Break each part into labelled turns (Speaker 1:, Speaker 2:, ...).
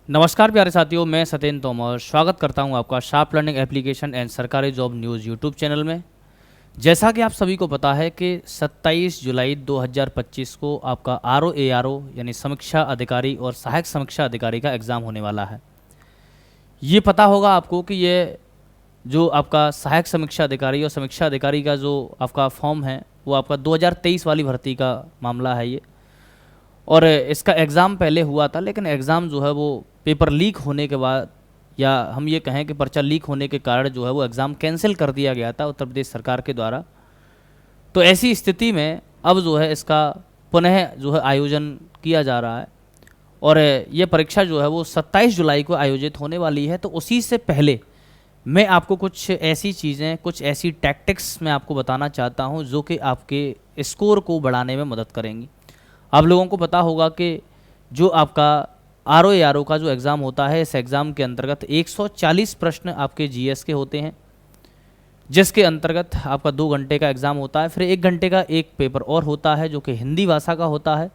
Speaker 1: नमस्कार प्यारे साथियों, मैं सत्येंद्र तोमर स्वागत करता हूं आपका शार्प लर्निंग एप्लीकेशन एंड सरकारी जॉब न्यूज़ यूट्यूब चैनल में। जैसा कि आप सभी को पता है कि 27 जुलाई 2025 को आपका आरओ यानी समीक्षा अधिकारी और सहायक समीक्षा अधिकारी का एग्ज़ाम होने वाला है। ये पता होगा आपको कि ये जो आपका सहायक समीक्षा अधिकारी और समीक्षा अधिकारी का जो आपका फॉर्म है वो आपका 2023 वाली भर्ती का मामला है ये। और इसका एग्ज़ाम पहले हुआ था, लेकिन एग्ज़ाम जो है वो पेपर लीक होने के बाद, या हम ये कहें कि पर्चा लीक होने के कारण जो है वो एग्ज़ाम कैंसिल कर दिया गया था उत्तर प्रदेश सरकार के द्वारा। तो ऐसी स्थिति में अब जो है इसका पुनः जो है आयोजन किया जा रहा है और ये परीक्षा जो है वो 27 जुलाई को आयोजित होने वाली है। तो उसी से पहले मैं आपको कुछ ऐसी चीज़ें, कुछ ऐसी टैक्टिक्स मैं आपको बताना चाहता हूँ जो कि आपके स्कोर को बढ़ाने में मदद करेंगी। आप लोगों को पता होगा कि जो आपका आरओ का जो एग्ज़ाम होता है, इस एग्ज़ाम के अंतर्गत 140 प्रश्न आपके जीएस के होते हैं, जिसके अंतर्गत आपका 2 घंटे का एग्ज़ाम होता है। फिर 1 घंटे का एक पेपर और होता है जो कि हिंदी भाषा का होता है,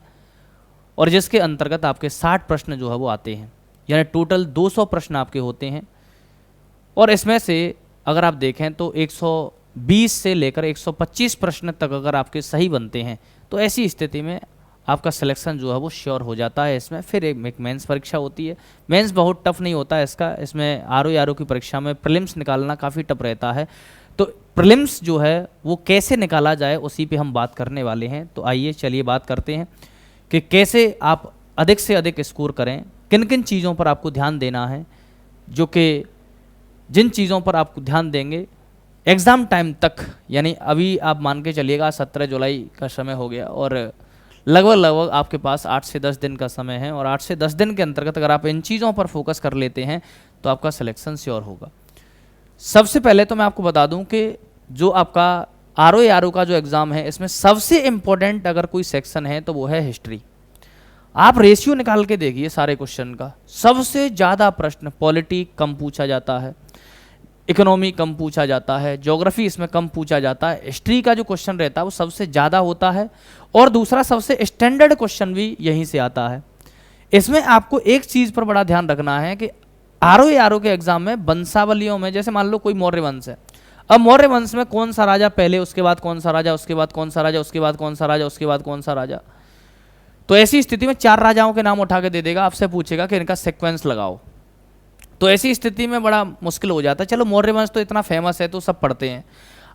Speaker 1: और जिसके अंतर्गत आपके 60 प्रश्न जो है वो आते हैं, यानी टोटल 200 प्रश्न आपके होते हैं। और इसमें से अगर आप देखें तो 120 से लेकर 125 प्रश्न तक अगर आपके सही बनते हैं तो ऐसी स्थिति में आपका सिलेक्शन जो है वो श्योर हो जाता है। इसमें फिर एक मेंस परीक्षा होती है। मेंस बहुत टफ नहीं होता है इसका, इसमें आरओ की परीक्षा में प्रीलिम्स निकालना काफ़ी टफ रहता है। तो प्रीलिम्स जो है वो कैसे निकाला जाए उसी पे हम बात करने वाले हैं। तो आइए चलिए बात करते हैं कि कैसे आप अधिक से अधिक स्कोर करें, किन किन चीज़ों पर आपको ध्यान देना है, जो कि जिन चीज़ों पर आप ध्यान देंगे एग्ज़ाम टाइम तक, यानी अभी आप मान के चलिएगा 17 जुलाई का समय हो गया और लगभग आपके पास 8 से 10 दिन का समय है, और 8 से 10 दिन के अंतर्गत अगर आप इन चीज़ों पर फोकस कर लेते हैं तो आपका सिलेक्शन श्योर होगा। सबसे पहले तो मैं आपको बता दूं कि जो आपका आरओ का जो एग्ज़ाम है इसमें सबसे इम्पोर्टेंट अगर कोई सेक्शन है तो वो है हिस्ट्री। आप रेशियो निकाल के देखिए सारे क्वेश्चन का, सबसे ज़्यादा प्रश्न पॉलिटी कम पूछा जाता है, इकोनॉमी कम पूछा जाता है, ज्योग्राफी इसमें कम पूछा जाता है, हिस्ट्री का जो क्वेश्चन रहता है वो सबसे ज़्यादा होता है, और दूसरा सबसे स्टैंडर्ड क्वेश्चन भी यहीं से आता है। इसमें आपको एक चीज़ पर बड़ा ध्यान रखना है कि आरओ के एग्जाम में वंशावलियों में, जैसे मान लो कोई मौर्य वंश है, अब मौर्य वंश में कौन सा राजा पहले, उसके बाद कौन सा राजा, उसके बाद कौन सा राजा, उसके बाद कौन सा राजा, उसके बाद कौन सा राजा। तो ऐसी स्थिति में 4 राजाओं के नाम उठा के दे देगा, आपसे पूछेगा कि इनका सीक्वेंस लगाओ। तो ऐसी स्थिति में बड़ा मुश्किल हो जाता है। चलो मौर्य वंश तो इतना फेमस है तो सब पढ़ते हैं।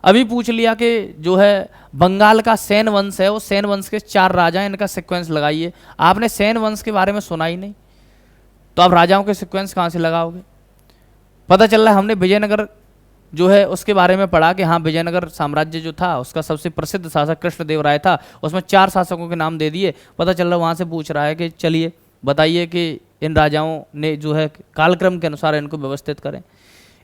Speaker 1: अभी पूछ लिया कि जो है बंगाल का सेन वंश है, वो सेन वंश के 4 राजा हैं, इनका सीक्वेंस लगाइए। आपने सेन वंश के बारे में सुना ही नहीं, तो आप राजाओं के सीक्वेंस कहाँ से लगाओगे। पता चल रहा है हमने विजयनगर जो है उसके बारे में पढ़ा कि हाँ विजयनगर साम्राज्य जो था उसका सबसे प्रसिद्ध शासक कृष्णदेवराय था, उसमें 4 शासकों के नाम दे दिए। पता चल रहा है वहाँ से पूछ रहा है कि चलिए बताइए कि इन राजाओं ने जो है कालक्रम के अनुसार इनको व्यवस्थित करें।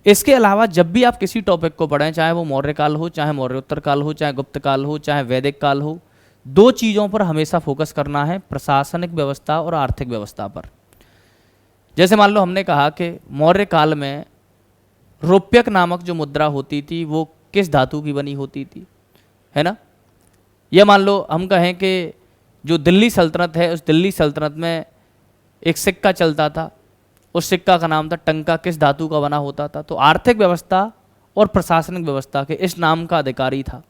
Speaker 1: इसके अलावा जब भी आप किसी टॉपिक को पढ़ें, चाहे वो मौर्य काल हो, चाहे मौर्योत्तर काल हो, चाहे गुप्त काल हो, चाहे वैदिक काल हो, 2 चीज़ों पर हमेशा फोकस करना है, प्रशासनिक व्यवस्था और आर्थिक व्यवस्था पर। जैसे मान लो हमने कहा कि मौर्य काल में रुप्यक नामक जो मुद्रा होती थी वो किस धातु की बनी होती थी, है ना। यह मान लो हम कहें कि जो दिल्ली सल्तनत है उस दिल्ली सल्तनत में एक सिक्का चलता था, उस सिक्का का नाम था टंका, किस धातु का बना होता था। तो आर्थिक व्यवस्था और प्रशासनिक व्यवस्था के इस नाम का अधिकारी था,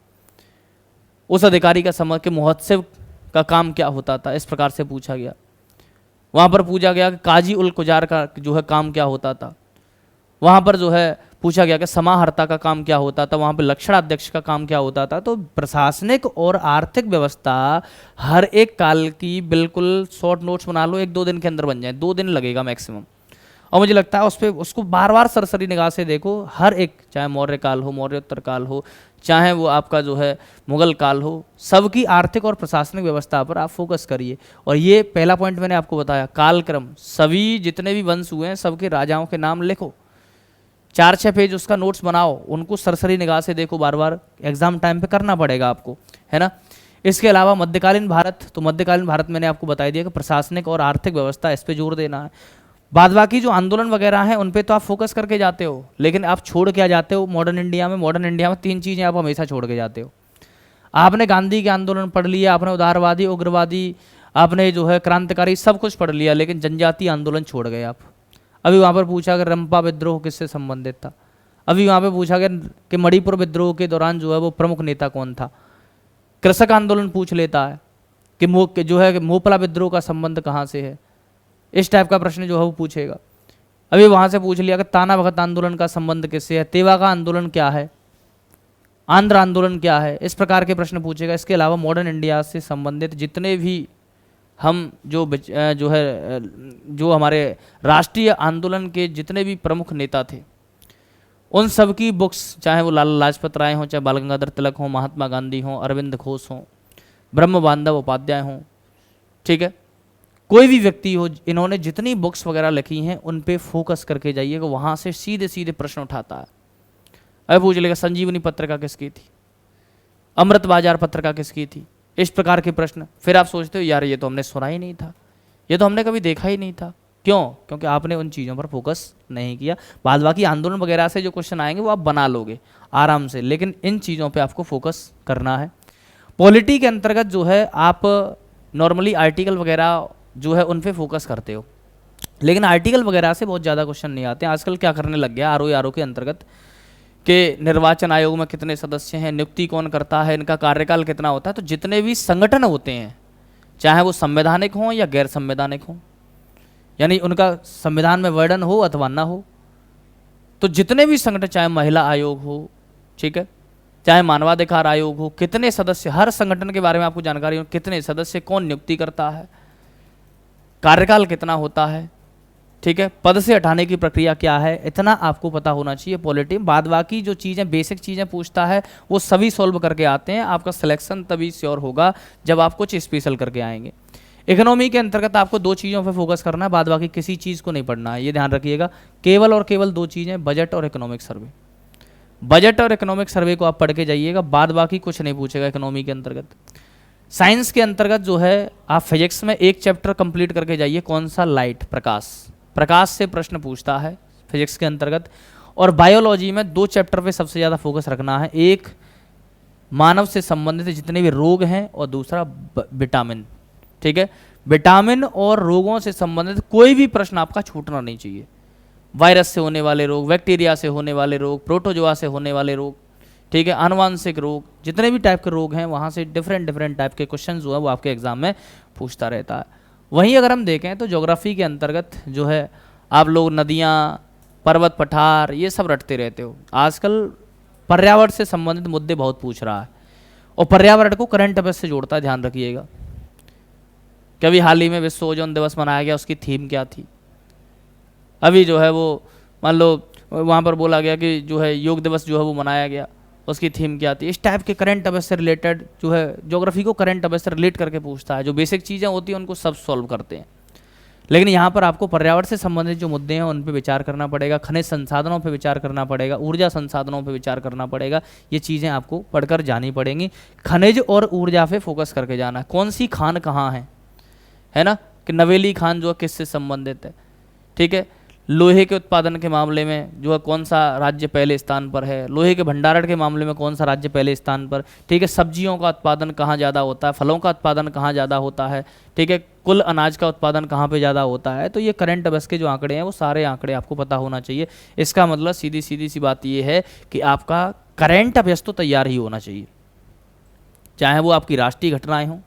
Speaker 1: उस अधिकारी का समय के महोत्सव का काम क्या होता था, इस प्रकार से पूछा गया। वहाँ पर पूछा गया कि काजी उल कुजार का जो है काम क्या होता था। वहाँ पर जो है पूछा गया कि समाहर्ता का काम क्या होता था, वहाँ पर लक्षणाध्यक्ष का काम क्या होता था। तो प्रशासनिक और आर्थिक व्यवस्था हर एक काल की बिल्कुल शॉर्ट नोट्स बना लो, 1-2 दिन के अंदर बन जाए, 2 दिन लगेगा मैक्सिमम। और मुझे लगता है उस पर उसको बार बार सरसरी निगाह से देखो, हर एक, चाहे मौर्य काल हो, मौर्योत्तर काल हो, चाहे वो आपका जो है मुगल काल हो, सबकी आर्थिक और प्रशासनिक व्यवस्था पर आप फोकस करिए। और ये पहला पॉइंट मैंने आपको बताया, कालक्रम, सभी जितने भी वंश हुए हैं सबके राजाओं के नाम लिखो, 4-6 पेज उसका नोट्स बनाओ, उनको सरसरी निगाह से देखो, बार बार एग्जाम टाइम पे करना पड़ेगा आपको, है ना। इसके अलावा मध्यकालीन भारत, तो मध्यकालीन भारत मैंने आपको बता दिया कि प्रशासनिक और आर्थिक व्यवस्था, इस पर जोर देना है। बाद बाकी जो आंदोलन वगैरह हैं उन पे तो आप फोकस करके जाते हो, लेकिन आप छोड़ क्या जाते हो मॉडर्न इंडिया में। मॉडर्न इंडिया में 3 चीज़ें आप हमेशा छोड़ के जाते हो। आपने गांधी के आंदोलन पढ़ लिया, आपने उदारवादी, उग्रवादी आपने जो है क्रांतिकारी सब कुछ पढ़ लिया, लेकिन जनजातीय आंदोलन छोड़ गए आप। अभी वहाँ पर पूछा कि रंपा विद्रोह किससे संबंधित था, अभी वहाँ पे पूछा गया कि मणिपुर विद्रोह के दौरान जो है वो प्रमुख नेता कौन था। कृषक आंदोलन पूछ लेता है कि जो है मोपला विद्रोह का संबंध कहाँ से है, इस टाइप का प्रश्न जो है वो पूछेगा। अभी वहाँ से पूछ लिया कि ताना भगत आंदोलन का संबंध किससे है, तेवागा आंदोलन क्या है, आंध्र आंदोलन क्या है, इस प्रकार के प्रश्न पूछेगा। इसके अलावा मॉडर्न इंडिया से संबंधित जितने भी हम जो हमारे राष्ट्रीय आंदोलन के जितने भी प्रमुख नेता थे उन सब की बुक्स, चाहे वो लाला लाजपत राय हों, चाहे बाल गंगाधर तिलक हों, महात्मा गांधी हों, अरविंद घोष हों, ब्रह्म बांधव उपाध्याय हों, ठीक है, कोई भी व्यक्ति हो, इन्होंने जितनी बुक्स वगैरह लिखी हैं उन पे फोकस करके जाइएगा, वहाँ से सीधे सीधे प्रश्न उठाता है। अब पूछ लेगा संजीवनी पत्रिका किसकी थी, अमृत बाजार पत्रिका किसकी थी, इस प्रकार के प्रश्न। फिर आप सोचते हो यार ये तो हमने सुना ही नहीं था, ये तो हमने कभी देखा ही नहीं था। क्यों? क्योंकि आपने उन चीज़ों पर फोकस नहीं किया। बाद बाकी आंदोलन वगैरह से जो क्वेश्चन आएंगे वो आप बना लोगे आराम से, लेकिन इन चीज़ों पे आपको फोकस करना है। पॉलिटी के अंतर्गत जो है आप नॉर्मली आर्टिकल वगैरह जो है उन पे फोकस करते हो, लेकिन आर्टिकल वगैरह से बहुत ज़्यादा क्वेश्चन नहीं आते हैं। आजकल क्या करने लग गया आरओ के अंतर्गत कि निर्वाचन आयोग में कितने सदस्य हैं, नियुक्ति कौन करता है, इनका कार्यकाल कितना होता है। तो जितने भी संगठन होते हैं, चाहे वो संवैधानिक हों या गैर संवैधानिक हों, यानी उनका संविधान में वर्णन हो अथवा ना हो, तो जितने भी संगठन, चाहे महिला आयोग हो, ठीक है, चाहे मानवाधिकार आयोग हो, कितने सदस्य, हर संगठन के बारे में आपको जानकारी हो, कितने सदस्य, कौन नियुक्ति करता है, कार्यकाल कितना होता है, ठीक है, पद से हटाने की प्रक्रिया क्या है, इतना आपको पता होना चाहिए पॉलिटी में। बाद बाकी जो चीज़ें बेसिक चीज़ें पूछता है वो सभी सॉल्व करके आते हैं। आपका सिलेक्शन तभी श्योर होगा जब आप कुछ स्पेशल करके आएंगे। इकोनॉमी के अंतर्गत आपको दो चीज़ों पर फोकस करना है, बाद बाकी किसी चीज़ को नहीं पढ़ना है, ये ध्यान रखिएगा। केवल और केवल दो चीज़ें, बजट और इकोनॉमिक सर्वे। बजट और इकोनॉमिक सर्वे को आप पढ़ के जाइएगा, बाद बाकी कुछ नहीं पूछेगा इकोनॉमी के अंतर्गत। साइंस के अंतर्गत जो है आप फिजिक्स में एक चैप्टर कंप्लीट करके जाइए, कौन सा, लाइट, प्रकाश। प्रकाश से प्रश्न पूछता है फिजिक्स के अंतर्गत। और बायोलॉजी में दो चैप्टर पे सबसे ज़्यादा फोकस रखना है, एक मानव से संबंधित जितने भी रोग हैं और दूसरा विटामिन, ठीक है। विटामिन और रोगों से संबंधित कोई भी प्रश्न आपका छूटना नहीं चाहिए। वायरस से होने वाले रोग, बैक्टीरिया से होने वाले रोग, प्रोटोजोआ से होने वाले रोग, ठीक है, आनुवांशिक रोग, जितने भी टाइप के रोग हैं वहाँ से डिफरेंट टाइप के क्वेश्चन जो है वो आपके एग्जाम में पूछता रहता है। वहीं अगर हम देखें तो ज्योग्राफी के अंतर्गत जो है आप लोग नदियाँ, पर्वत, पठार, ये सब रटते रहते हो। आजकल पर्यावरण से संबंधित मुद्दे बहुत पूछ रहा है और पर्यावरण को करंट अफेयर्स से जोड़ता है, ध्यान रखिएगा। कभी हाल ही में विश्व ओजोन दिवस मनाया गया, उसकी थीम क्या थी। अभी जो है वो मान लो वहाँ पर बोला गया कि जो है योग दिवस जो है वो मनाया गया, उसकी थीम क्या थी। इस टाइप के करंट अफेयर से रिलेटेड जो है ज्योग्राफी को करंट अफेयर से रिलेट करके पूछता है। जो बेसिक चीज़ें होती हैं उनको सब सॉल्व करते हैं, लेकिन यहाँ पर आपको पर्यावरण से संबंधित जो मुद्दे हैं उन पर विचार करना पड़ेगा, खनिज संसाधनों पर विचार करना पड़ेगा, ऊर्जा संसाधनों पर विचार करना पड़ेगा। ये चीज़ें आपको पढ़कर जानी पड़ेंगी। खनिज और ऊर्जा पे फोकस करके जाना है, कौन सी खान कहाँ है ना, कि नवेली खान जो है किससे संबंधित है, ठीक है। लोहे के उत्पादन के मामले में जो है कौन सा राज्य पहले स्थान पर है, लोहे के भंडारण के मामले में कौन सा राज्य पहले स्थान पर, ठीक है। सब्जियों का उत्पादन कहाँ ज़्यादा होता है, फलों का उत्पादन कहाँ ज़्यादा होता है, ठीक है। कुल अनाज का उत्पादन कहाँ पे ज़्यादा होता है। तो ये करंट अफेयर्स के जो आंकड़े हैं वो सारे आंकड़े आपको पता होना चाहिए। इसका मतलब सीधी सी बात ये है कि आपका करंट अफेयर्स तो तैयार ही होना चाहिए, चाहे वो आपकी राष्ट्रीय घटनाएँ हों,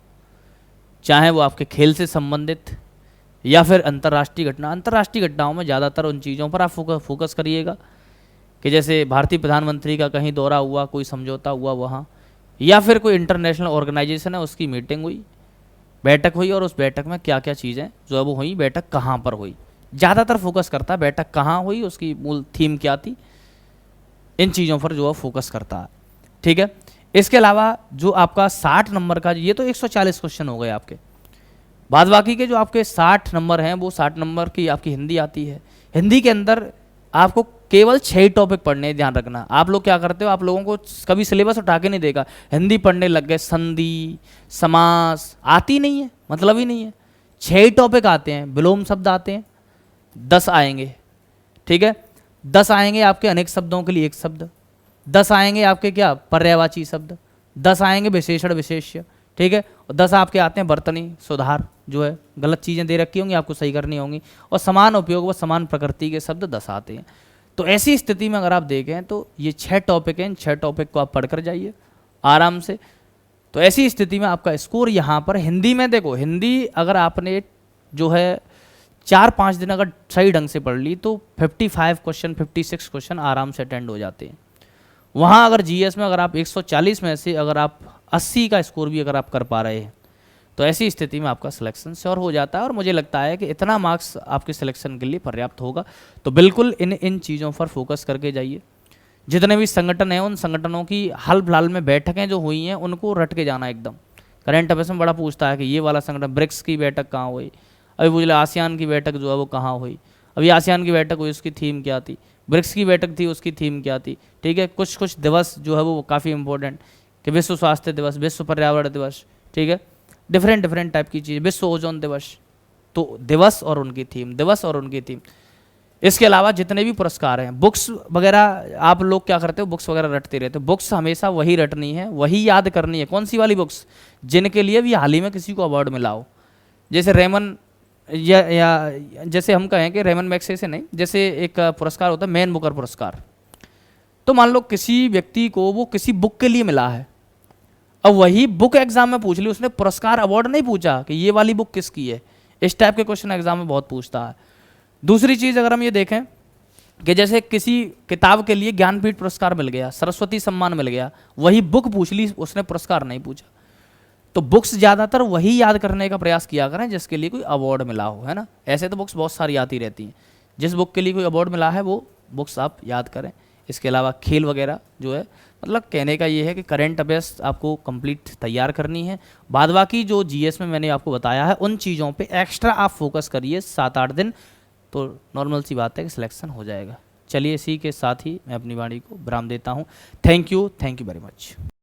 Speaker 1: चाहे वो आपके खेल से संबंधित या फिर अंतर्राष्ट्रीय घटना। अंतर्राष्ट्रीय घटनाओं में ज़्यादातर उन चीज़ों पर आप फोकस करिएगा कि जैसे भारतीय प्रधानमंत्री का कहीं दौरा हुआ, कोई समझौता हुआ वहाँ, या फिर कोई इंटरनेशनल ऑर्गेनाइजेशन है उसकी मीटिंग हुई, बैठक हुई, और उस बैठक में क्या क्या चीज़ें जो है वो हुई, बैठक कहाँ पर हुई। ज़्यादातर फोकस करता है बैठक कहाँ हुई, उसकी मूल थीम क्या थी, इन चीज़ों पर जो है फोकस करता है, ठीक है। इसके अलावा जो आपका 60 नंबर का, ये तो 140 क्वेश्चन हो गए आपके। बाद बाकी के जो आपके 60 नंबर हैं वो 60 नंबर की आपकी हिंदी आती है। हिंदी के अंदर आपको केवल 6 टॉपिक पढ़ने, ध्यान रखना। आप लोग क्या करते हो, आप लोगों को कभी सिलेबस उठा के नहीं देगा, हिंदी पढ़ने लग गए, संधि, समास आती नहीं है, मतलब ही नहीं है। 6 टॉपिक आते हैं, विलोम शब्द आते हैं 10 आएंगे, ठीक है। 10 आएंगे आपके अनेक शब्दों के लिए एक शब्द, 10 आएंगे आपके क्या पर्यायवाची शब्द, 10 आएंगे विशेषण विशेष्य, ठीक है। और 10 आपके आते हैं वर्तनी सुधार। जो है गलत चीज़ें दे रखी होंगी, आपको सही करनी होंगी। और समान उपयोग व समान प्रकृति के शब्द 10 आते हैं। तो ऐसी स्थिति में अगर आप देखें तो ये 6 टॉपिक हैं, इन 6 टॉपिक को आप पढ़कर जाइए आराम से। तो ऐसी स्थिति में आपका स्कोर यहाँ पर हिंदी में देखो, हिंदी अगर आपने जो है 4-5 दिन अगर सही ढंग से पढ़ ली तो 55 क्वेश्चन 56 क्वेश्चन आराम से अटेंड हो जाते हैं। वहाँ अगर जीएस में अगर आप 140 में से अगर आप 80 का स्कोर भी अगर आप कर पा रहे हैं तो ऐसी स्थिति में आपका सिलेक्शन श्योर हो जाता है। और मुझे लगता है कि इतना मार्क्स आपके सिलेक्शन के लिए पर्याप्त होगा। तो बिल्कुल इन चीज़ों पर फोकस करके जाइए। जितने भी संगठन हैं उन संगठनों की हाल फिलहाल में बैठकें जो हुई हैं उनको रट के जाना एकदम। करंट अफेयर्स में बड़ा पूछता है कि ये वाला संगठन ब्रिक्स की बैठक कहाँ हुई, अभी पूछ लिया आसियान की बैठक जो है वो कहाँ हुई, अभी आसियान की बैठक हुई उसकी थीम क्या थी, ब्रिक्स की बैठक थी उसकी थीम क्या थी। ठीक है, कुछ दिवस जो है वो काफ़ी इंपॉर्टेंट कि विश्व स्वास्थ्य दिवस, विश्व पर्यावरण दिवस, ठीक है, डिफरेंट टाइप की चीज़, विश्व ओजोन दिवस। तो दिवस और उनकी थीम, दिवस और उनकी थीम। इसके अलावा जितने भी पुरस्कार हैं, बुक्स वगैरह आप लोग क्या करते हो, बुक्स वगैरह रटते रहते हो। बुक्स हमेशा वही रटनी है, वही याद करनी है। कौन सी वाली बुक्स? जिनके लिए भी हाल ही में किसी को अवार्ड मिला हो, जैसे रेमन या जैसे हम कहें कि रेमन मैग्सेसे से नहीं, जैसे एक पुरस्कार होता है मैन बुकर पुरस्कार। तो मान लो किसी व्यक्ति को वो किसी बुक के लिए मिला है, अब वही बुक एग्जाम में पूछ ली, उसने पुरस्कार अवार्ड नहीं पूछा कि ये वाली बुक किसकी है। इस टाइप के क्वेश्चन एग्जाम में बहुत पूछता है। दूसरी चीज़ अगर हम ये देखें कि जैसे किसी किताब के लिए ज्ञानपीठ पुरस्कार मिल गया, सरस्वती सम्मान मिल गया, वही बुक पूछ ली, उसने पुरस्कार नहीं पूछा। तो बुक्स ज़्यादातर वही याद करने का प्रयास किया करें जिसके लिए कोई अवार्ड मिला हो, है ना। ऐसे तो बुक्स बहुत सारी आती रहती हैं, जिस बुक के लिए कोई अवार्ड मिला है वो बुक्स आप याद करें। इसके अलावा खेल वगैरह जो है, मतलब कहने का ये है कि करंट अफेयर्स आपको कंप्लीट तैयार करनी है। बाद बाकी जो जीएस में मैंने आपको बताया है उन चीज़ों पे एक्स्ट्रा आप फोकस करिए 7-8 दिन, तो नॉर्मल सी बात है कि सिलेक्शन हो जाएगा। चलिए इसी के साथ ही मैं अपनी वाणी को विराम देता हूँ। Thank you very much.